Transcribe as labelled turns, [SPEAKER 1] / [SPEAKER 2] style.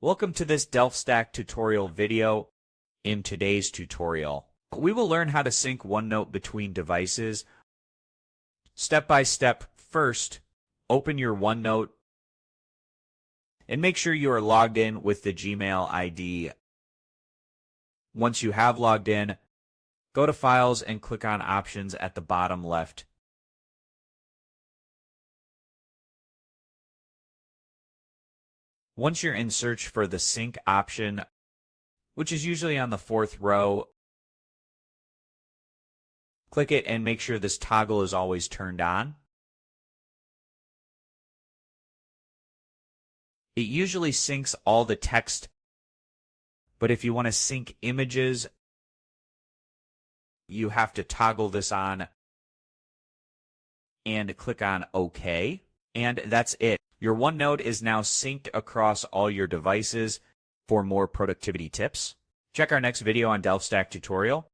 [SPEAKER 1] Welcome to this DelftStack tutorial video. In today's tutorial, we will learn how to sync OneNote between devices. Step by step, first, open your OneNote and make sure you are logged in with the Gmail ID. Once you have logged in, go to Files and click on Options at the bottom left. Once you're in, search for the sync option, which is usually on the fourth row. Click it and make sure this toggle is always turned on. It usually syncs all the text, but if you want to sync images, you have to toggle this on and click on OK. And that's it. Your OneNote is now synced across all your devices. For more productivity tips, check our next video on DelftStack tutorial.